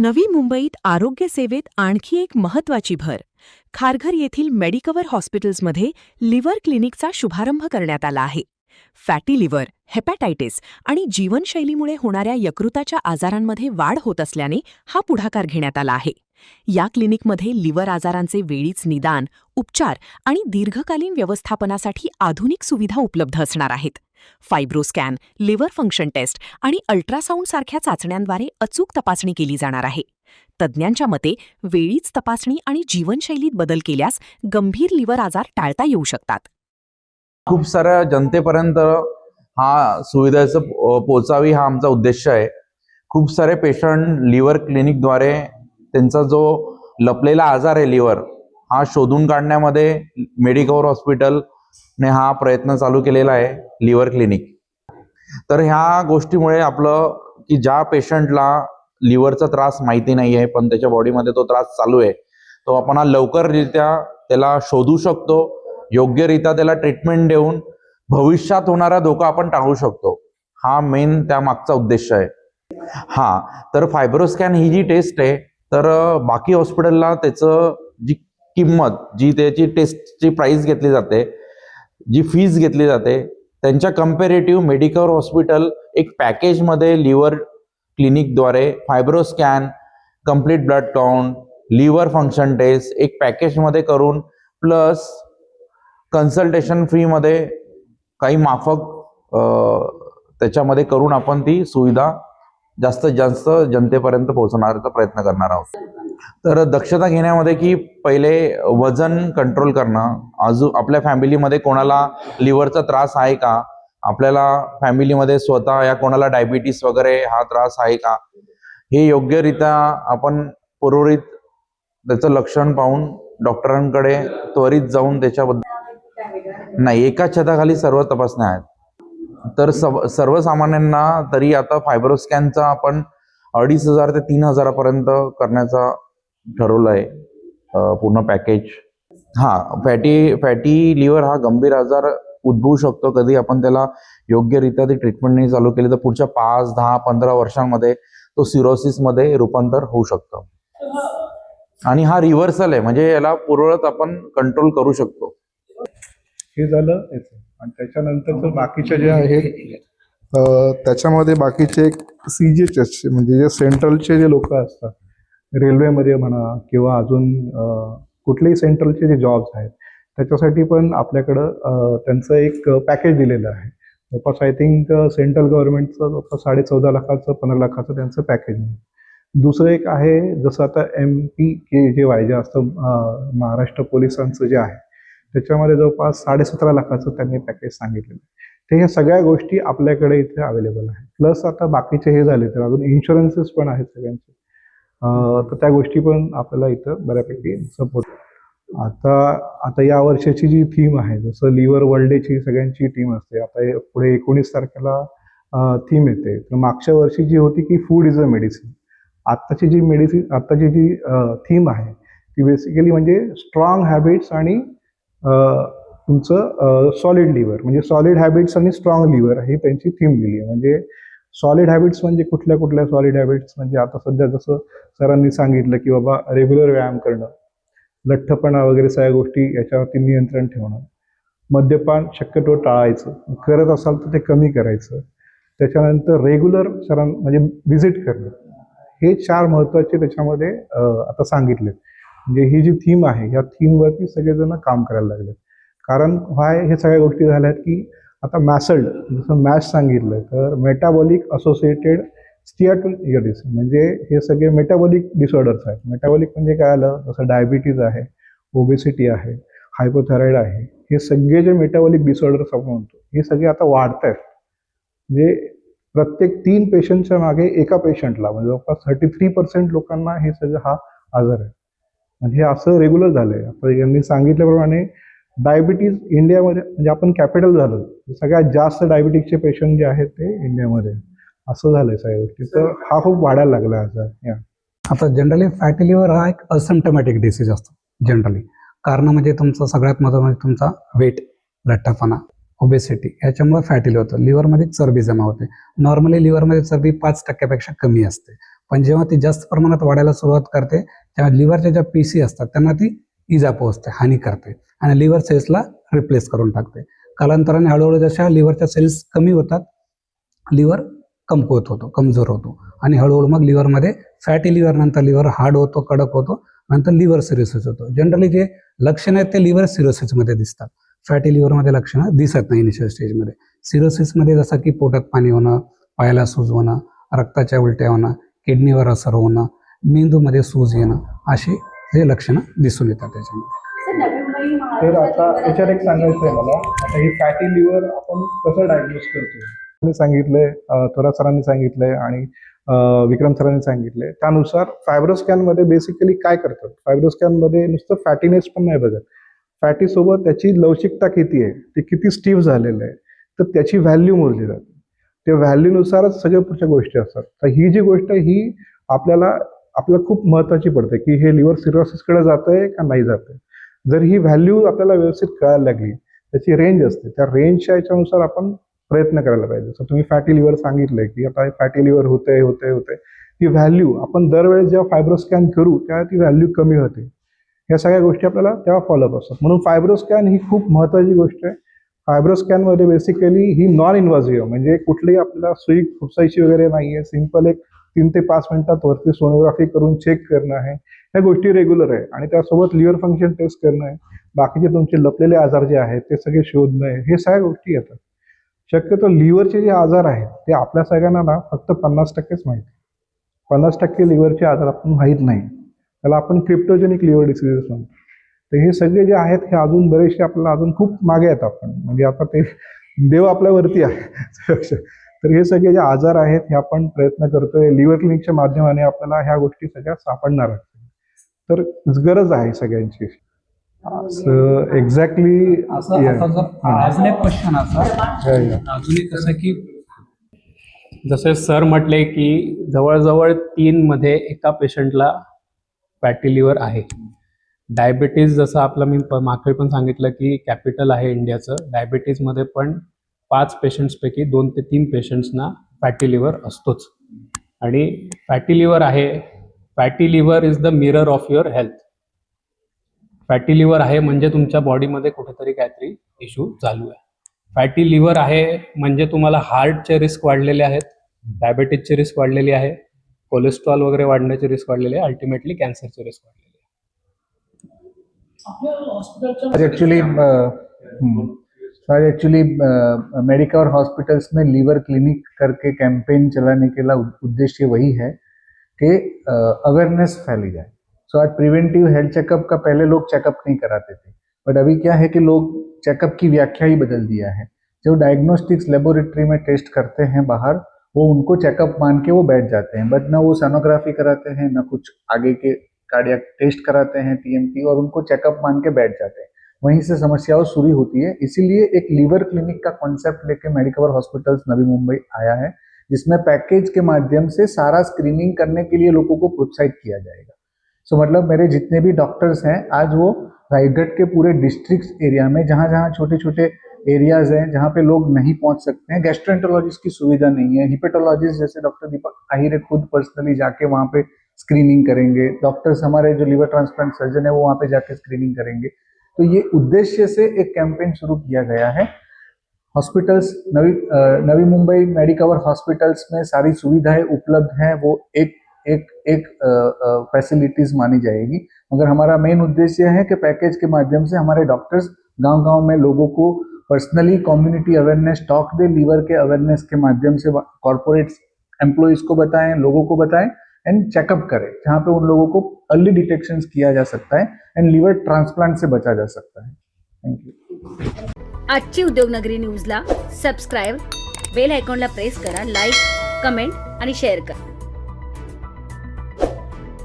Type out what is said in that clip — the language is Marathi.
नवी मुंबईत आरोग्य सेवेत आणखी एक महत्त्वाची भर. खारघर येथील मेडिकवर हॉस्पिटल्समध्ये लिव्हर क्लिनिकचा शुभारंभ करण्यात आला आहे. फॅटी लिव्हर, हेपॅटायटिस आणि जीवनशैलीमुळे होणाऱ्या यकृताच्या आजारांमध्ये वाढ होत असल्याने हा पुढाकार घेण्यात आला आहे. या क्लिनिकमध्ये लिव्हर आजारांचे वेळीच निदान, उपचार आणि दीर्घकालीन व्यवस्थापनासाठी आधुनिक सुविधा उपलब्ध असणार आहेत. फायब्रोस्कॅन, लिव्हर फंक्शन टेस्ट आणि अल्ट्रासाऊंड सारख्या चाचण्यांद्वारे अचूक तपासणी केली जाणार आहे. तज्ज्ञांच्या मते वेळीच तपासणी आणि जीवनशैलीत बदल केल्यास गंभीर लिव्हर आजार टाळता येऊ शकतात. खूप साऱ्या जनतेपर्यंत हा सुविधा पोचावी हा आमचा उद्देश आहे. खूप सारे पेशंट लिव्हर क्लिनिकद्वारे त्यांचा जो लपलेला आजार आहे लिव्हर हा शोधून काढण्यामध्ये मेडिकवर हॉस्पिटलने हा प्रयत्न चालू केलेला आहे, लिव्हर क्लिनिक. तर ह्या गोष्टीमुळे आपलं की ज्या पेशंटला लिव्हरचा त्रास माहिती नाही आहे पण त्याच्या बॉडीमध्ये तो त्रास चालू आहे, तो आपण लवकररित्या त्याला शोधू शकतो, योग्यरित्या त्याला ट्रीटमेंट देऊन भविष्यात होणारा धोका आपण टाळू शकतो. हा मेन त्या मागचा उद्देश आहे. तर फायब्रोस्कॅन ही जी टेस्ट आहे, तर बाकी हॉस्पिटलला त्याचं जी किंमत, जी त्याची टेस्टची प्राइस घेतली जाते, जी फीस घेतली जाते, त्यांच्या कंपॅरेटिव्ह मेडिकवर हॉस्पिटल एक पॅकेजमध्ये लिव्हर क्लिनिकद्वारे fibroscan, complete blood count, liver function test एक पॅकेजमध्ये करून प्लस कन्सल्टेशन फ्रीमध्ये काही माफक त्याच्यामध्ये करून आपण ती सुविधा जास्तीत जास्त जनतेपर्यंत पोहोचवण्याचा प्रयत्न करणार आहोत. तर दक्षता घेण्यामध्ये की पहिले वजन कंट्रोल करणं, अजून आपल्या फॅमिलीमध्ये कोणाला लिव्हरचा त्रास आहे का, आपल्याला फॅमिलीमध्ये स्वतः या कोणाला डायबिटीस वगैरे हा त्रास आहे का, हे योग्यरित्या आपण पूर्वरित त्याचं लक्षण पाहून डॉक्टरांकडे त्वरित जाऊन त्याच्याबद्दल नाही, एकाच छताखाली सर्व तपासण्या आहेत. तर सर्वसामान्यांना तरी आता फायब्रोस्कॅनचा आपण 2500 ते 3000 पर्यंत करण्याचा ठरवलं आहे पूर्ण पॅकेज. फॅटी लिव्हर हा गंभीर आजार उद्भवू शकतो. कधी आपण त्याला योग्यरित्या ती ट्रीटमेंट नाही चालू केली तर पुढच्या 5, 10, 15 वर्षांमध्ये तो सिरोसिसमध्ये रूपांतर होऊ शकतं. आणि हा रिव्हर्सल आहे, म्हणजे याला पूर्ववत आपण कंट्रोल करू शकतो. हे झालं आणि त्याच्यानंतर बाकीच्या जे आहेत त्याच्यामध्ये बाकीचे CGHS म्हणजे जे सेंट्रलचे जे लोक असतात, रेल्वेमध्ये म्हणा किंवा अजून कुठलेही सेंट्रलचे जे जॉब्स आहेत, त्याच्यासाठी पण आपल्याकडं त्यांचं एक पॅकेज दिलेलं आहे. जवळपास आय थिंक सेंट्रल गव्हर्नमेंटचं जवळपास 14.5 लाखाचं 15 लाखाचं त्यांचं पॅकेज आहे. दुसरं एक आहे, जसं आता MPKJY जे असतं महाराष्ट्र पोलिसांचं जे आहे, त्याच्यामध्ये जवळपास 17.5 लाखाचं त्यांनी पॅकेज सांगितलेलं आहे. ते ह्या सगळ्या गोष्टी आपल्याकडे इथे अवेलेबल आहेत. प्लस आता बाकीचे हे झाले तर अजून इन्शुरन्सेस पण आहेत सगळ्यांचे, तर त्या गोष्टी पण आपल्याला इथं बऱ्यापैकी सपोर्ट. आता या वर्षाची जी थीम आहे, जसं लिव्हर वर्ल्ड डेची सगळ्यांची टीम असते, आता पुढे 19 तारखेला थीम येते. तर मागच्या वर्षी जी होती की फूड इज अ मेडिसिन, आत्ताची जी थीम आहे ती बेसिकली म्हणजे स्ट्रॉंग हॅबिट्स आणि तुमचं सॉलिड लिव्हर, म्हणजे सॉलिड हॅबिट्स आणि स्ट्रॉंग लिव्हर ही त्यांची थीम दिली आहे. म्हणजे सॉलिड हॅबिट्स म्हणजे कुठल्या सॉलिड हॅबिट्स म्हणजे आता सध्या जसं सरांनी सांगितलं की बाबा रेग्युलर व्यायाम करणं, लठ्ठपणा वगैरे सगळ्या गोष्टी याच्यावरती नियंत्रण ठेवणं, मद्यपान शक्यतो टाळायचं, करत असाल तर ते कमी करायचं, त्याच्यानंतर रेग्युलर म्हणजे व्हिजिट करणं, हे 4 महत्त्वाचे त्याच्यामध्ये आता सांगितले. म्हणजे ही जी थीम आहे ह्या थीमवरती सगळेजण काम करायला लागले. कारण हे सगळ्या गोष्टी झाल्यात की आता मॅसल्ड, जसं मॅश सांगितलं तर मेटाबॉलिक असोसिएटेड स्टियाटोलिटिस, म्हणजे हे सगळे मेटाबॉलिक डिसऑर्डर्स आहेत. मेटाबॉलिक म्हणजे काय आलं, जसं डायबिटीज आहे, ओबेसिटी आहे, हायपोथायरॉइड आहे, हे सगळे जे मेटाबॉलिक डिसऑर्डर्स आपण म्हणतो हे सगळे आता वाढत आहेत. म्हणजे प्रत्येक 3 पेशंटच्या मागे एका पेशंटला म्हणजे जवळपास 33% लोकांना हे सगळं हा आजार आहे. म्हणजे असं रेग्युलर झालंय. आता यांनी सांगितल्याप्रमाणे डायबिटीज इंडियामध्ये म्हणजे आपण कॅपिटल झालो, सगळ्यात जास्त डायबिटीजचे पेशंट जे आहेत ते इंडियामध्ये, असं झालंय सगळ्या गोष्टी. तर हा खूप वाढायला लागला आजार. आता जनरली फॅटी लिव्हर हा एक असिम्प्टोमॅटिक डिसीज असतो जनरली. कारण म्हणजे तुमचं सगळ्यात महत्त्वाचं म्हणजे तुमचा वेट, लठ्ठपणा, ओबेसिटी, याच्यामुळे फॅटी लिव्हर होतं. लिव्हरमध्ये चरबी जमा होते. नॉर्मली लिव्हरमध्ये चरबी 5% पेक्षा कमी असते, पण जेव्हा ती जास्त प्रमाणात वाढायला सुरुवात करते तेव्हा लिव्हरच्या ज्या पेशी असतात त्यांना ती इजा पोहोचते, हानी करते आणि लिव्हर सेल्सला रिप्लेस करून टाकते. कालांतराने हळूहळू जशा लिव्हरच्या सेल्स कमी होतात, लिव्हर कमकुवत होतो, कमजोर होतो आणि हळूहळू मग लिव्हरमध्ये फॅटी लिव्हर, नंतर लिव्हर हार्ड होतो, कडक होतो, नंतर लिव्हर सिरोसिस होतो. जनरली जे लक्षणं आहेत ते लिव्हर सिरोसिसमध्ये दिसतात. फॅटी लिव्हरमध्ये लक्षणं दिसत नाही इनिशियल स्टेजमध्ये. सिरोसिसमध्ये जसं की पोटात पाणी होणं, पायाला सूज होणं, रक्ताच्या उलट्या होणं, किडनीवर असर होणं, मेंदूमध्ये सूज येणं, अशी जे लक्षणं दिसून येतात त्याच्यामध्ये. तर आता याच्यात एक सांगायचं आहे मला, आता ही फॅटी लिव्हर आपण कसं डायग्नोज करतो. मी सांगितलंय, थोरात सरांनी सांगितलंय आणि विक्रम सरांनी सांगितलंय, त्यानुसार फायब्रोस्कॅनमध्ये बेसिकली काय करतात. फायब्रोस्कॅनमध्ये नुसतं फॅटीनेस पण नाही बघत, फॅटीसोबत त्याची लवचिकता किती आहे, ते किती स्टीफ झालेलं आहे, तर त्याची व्हॅल्यू मोजली जाते. त्या व्हॅल्यूनुसारच सगळ्या पुढच्या गोष्टी असतात. तर ही जी गोष्ट ही आपल्याला खूप महत्त्वाची पडते की हे लिव्हर सिरोसिसकडे जातंय का नाही जातंय. जर ही व्हॅल्यू आपल्याला व्यवस्थित कळायला लागली, त्याची रेंज असते, त्या रेंजच्या याच्यानुसार आपण प्रयत्न करायला पाहिजे. जसं तुम्ही फॅटी लिव्हर सांगितलंय की आता फॅटी लिव्हर होते, ती व्हॅल्यू आपण दरवेळेस जेव्हा फायब्रोस्कॅन करू तेव्हा ती व्हॅल्यू कमी होते. या सगळ्या गोष्टी आपल्याला तेव्हा फॉलोअप असतात. म्हणून फायब्रोस्कॅन ही खूप महत्त्वाची गोष्ट आहे. फायब्रोस्कॅनमध्ये बेसिकली ही नॉन इन्व्हाझिव्ह, म्हणजे कुठलीही आपल्याला सुई खुपसायची वगैरे नाही आहे. सिम्पल एक 3 ते 5 मिनिटात वरती सोनोग्राफी करून चेक करणं आहे. ह्या गोष्टी रेग्युलर आहे आणि त्यासोबत लिव्हर फंक्शन टेस्ट करणं आहे. बाकीचे तुमचे लपलेले आजार जे आहेत ते सगळे शोधणं आहे. हे सगळ्या गोष्टी येतात. शक्यतो लिव्हरचे जे आजार आहेत ते आपल्या सगळ्यांना ना फक्त 50%च माहिती. 50% लिव्हरचे आजार आपण माहीत नाही. त्याला आपण क्रिप्टोजेनिक लिव्हर डिसीजेस म्हणतो. तर हे सगळे जे आहेत हे अजून बरेचसे आपल्याला अजून खूप मागे आहेत. आपण म्हणजे आता ते देव आपल्यावरती आहे. तर हे सगळे जे आजार आहेत हे आपण प्रयत्न करतोय. लिव्हर क्लिनिकच्या माध्यमाने आपल्याला ह्या गोष्टी सगळ्या सापडणार आहेत. तर गरज आहे सगळ्यांची. असं एक्झॅक्टली अजून एक क्वेश्चन अजून एक असं की जसे सर म्हटले की जवळजवळ 3 मध्ये एका पेशंटला फॅटी लिव्हर आहे. डायबिटीज जसं आपलं मी मागे पण सांगितलं की कॅपिटल आहे इंडियाचं. डायबिटीजमध्ये पण 5 पेशंट्सपैकी 2 ते 3 पेशंट्सना फॅटी लिव्हर असतोच. आणि फॅटी लिव्हर आहे, fatty liver is the mirror of your health. Fatty liver आहे म्हणजे तुमच्या बॉडीमध्ये कुठेतरी काहीतरी इश्यू चालू आहे. फॅटी लिव्हर आहे म्हणजे तुम्हाला हार्टचे रिस्क वाढलेले आहेत, डायबिटीजचे रिस्क वाढलेली आहे, कोलेस्ट्रॉल वगैरे वाढण्याचे रिस्क वाढलेले आहे, अल्टिमेटली कॅन्सरचे रिस्क वाढलेले आहे. एक्चुअली मेडिकवर हॉस्पिटल्स में लीवर क्लिनिक करके कैंपेन चलाने का उद्देश्य वही है कि अवेयरनेस फैली जाए. सो आज प्रिवेंटिव हेल्थ चेकअप का पहले लोग चेकअप नहीं कराते थे, बट अभी क्या है कि लोग चेकअप की व्याख्या ही बदल दिया है. जो डायग्नोस्टिक्स लेबोरेटरी में टेस्ट करते हैं बाहर, वो उनको चेकअप मान के वो बैठ जाते हैं, बट ना वो सोनोग्राफी कराते हैं, ना कुछ आगे के कार्डियक टेस्ट कराते हैं, TMT, और उनको चेकअप मान के बैठ जाते हैं. वहीं से समस्याओं शुरू होती है. इसीलिए एक लीवर क्लिनिक का कॉन्सेप्ट लेके मेडिकवर हॉस्पिटल्स नवी मुंबई आया है, जिसमें पैकेज के माध्यम से सारा स्क्रीनिंग करने के लिए लोगों को प्रोत्साहित किया जाएगा. सो मतलब मेरे जितने भी डॉक्टर्स हैं आज वो रायगढ़ के पूरे डिस्ट्रिक्ट एरिया में जहाँ जहाँ छोटे छोटे एरियाज हैं जहाँ पे लोग नहीं पहुँच सकते हैं, गैस्ट्रोएंटरोलॉजिस्ट की सुविधा नहीं है, हिपेटोलॉजिस्ट जैसे डॉक्टर दीपक आहिरे खुद पर्सनली जाके वहाँ पे स्क्रीनिंग करेंगे, डॉक्टर्स हमारे जो लीवर ट्रांसप्लांट सर्जन है वो वहाँ पे जाके स्क्रीनिंग करेंगे. तो ये उद्देश्य से एक कैंपेन शुरू किया गया है. Hospitals Navi Mumbai Medicover hospitals में सारी सुविधाएं उपलब्ध हैं, वो एक फैसिलिटीज मानी जाएगी. मगर हमारा मेन उद्देश्य है कि पैकेज के माध्यम से हमारे डॉक्टर्स गांव-गांव में लोगों को पर्सनली कम्युनिटी अवेयरनेस टॉक दे, लीवर के अवेयरनेस के माध्यम से कॉर्पोरेट एम्प्लॉइज को बताएं, लोगों को बताएं एंड चेकअप करें, जहाँ पे उन लोगों को अर्ली डिटेक्शन किया जा सकता है एंड लिव्हर ट्रान्सप्लांट से बचा जा सकता है. थँक्यू. आजची उद्योगनगरी न्यूजला सबस्क्राईब, बेल आयकॉनला प्रेस करा, लाईक, कमेंट आणि शेअर करा.